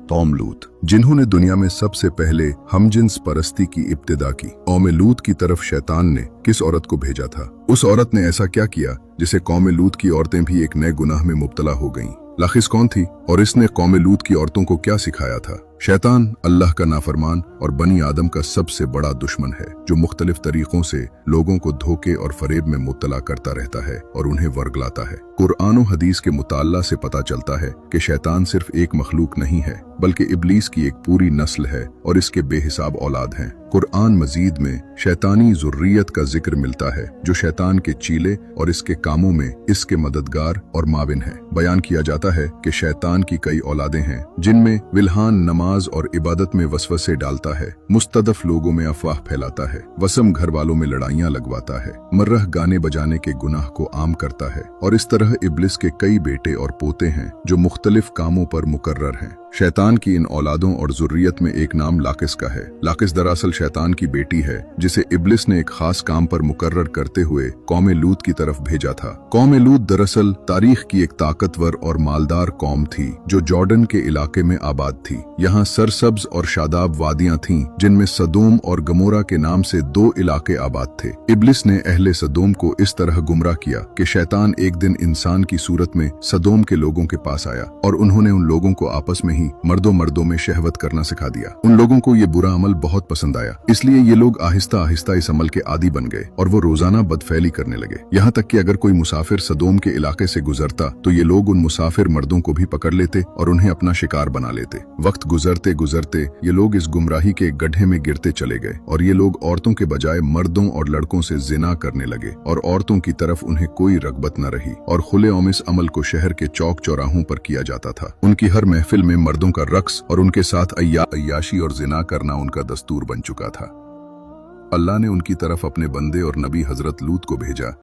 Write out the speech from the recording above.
कौम लूत, जिन्होंने दुनिया में सबसे पहले हमजिन्स परस्ती की इब्तिदा की। कौम लूत की तरफ शैतान ने किस औरत को भेजा था? उस औरत ने ऐसा क्या किया जिसे कौम लूत की औरतें भी एक नए गुनाह में मुब्तला हो गईं? लाखिस कौन थी और इसने कौम लूत की औरतों को क्या सिखाया था? शैतान अल्लाह का नाफरमान और बनी आदम का सबसे बड़ा दुश्मन है, जो मुख्तलिफ तरीकों से लोगों को धोखे और फरेब में मुब्तला करता रहता है और उन्हें वर्गलाता है। कुरान और हदीस के मुताल्ला से पता चलता है कि शैतान सिर्फ एक मखलूक नहीं है, बल्कि इब्लीस की एक पूरी नस्ल है और इसके बेहिसाब औलाद हैं। कुरान मजीद में शैतानी ज़ुर्रियत का जिक्र मिलता है, जो शैतान के चीले और इसके कामों में इसके मददगार और माविन हैं। बयान किया जाता है कि शैतान की कई औलादें हैं, जिनमें विल्हान नमाज और इबादत में वसवसे डालता है, मुस्तदफ लोगों में अफवाह फैलाता है, वसम घर वालों में लड़ाइयाँ लगवाता है, मर्रह गाने बजाने के गुनाह को आम करता है, और इस तरह इब्लिस के कई बेटे और पोते हैं जो मुख्तलिफ कामों पर मुकर्रर हैं। शैतान की इन औलादों और ज़ुर्रियत में एक नाम लाकिस का है। लाकिस दरअसल शैतान की बेटी है, जिसे इब्लिस ने एक खास काम पर मुकर्रर करते हुए कौम लूत की तरफ भेजा था। कौम लूत दरअसल तारीख की एक ताकतवर और मालदार कौम थी, जो जॉर्डन के इलाके में आबाद थी। यहाँ सरसब्ज और शादाब वादियां थीं, जिनमें सदोम और गमोरा के नाम से दो इलाके आबाद थे। इब्लिस ने अहले सदोम को इस तरह गुमराह किया कि शैतान एक दिन इंसान की सूरत में सदोम के लोगों के पास आया और उन्होंने उन लोगों को आपस में ही मर्दों में शहवत करना सिखा दिया। उन लोगों को ये बुरा अमल बहुत पसंद आया, इसलिए ये लोग आहिस्ता आहिस्ता इस अमल के आदी बन गए और वो रोजाना बदफैली करने लगे। यहाँ तक कि अगर कोई मुसाफिर सदोम के इलाके से गुजरता तो ये लोग उन मुसाफिर मर्दों को भी पकड़ लेते और उन्हें अपना शिकार बना लेते। वक्त गुजरते गुजरते ये लोग इस गुमराही के गड्ढे में गिरते चले गए और ये लोग औरतों के बजाय मर्दों और लड़कों से जिना करने लगे और औरतों की तरफ उन्हें कोई रगबत न रही और खुलेआम इस अमल को शहर के चौक चौराहों पर किया जाता था। उनकी हर महफिल में मर्दों का रक्स और उनके साथ अय्याशी और जिना करना उनका दस्तूर बन चुका था। अल्लाह ने उनकी तरफ अपने बंदे और नबी हजरत लूत को भेजा,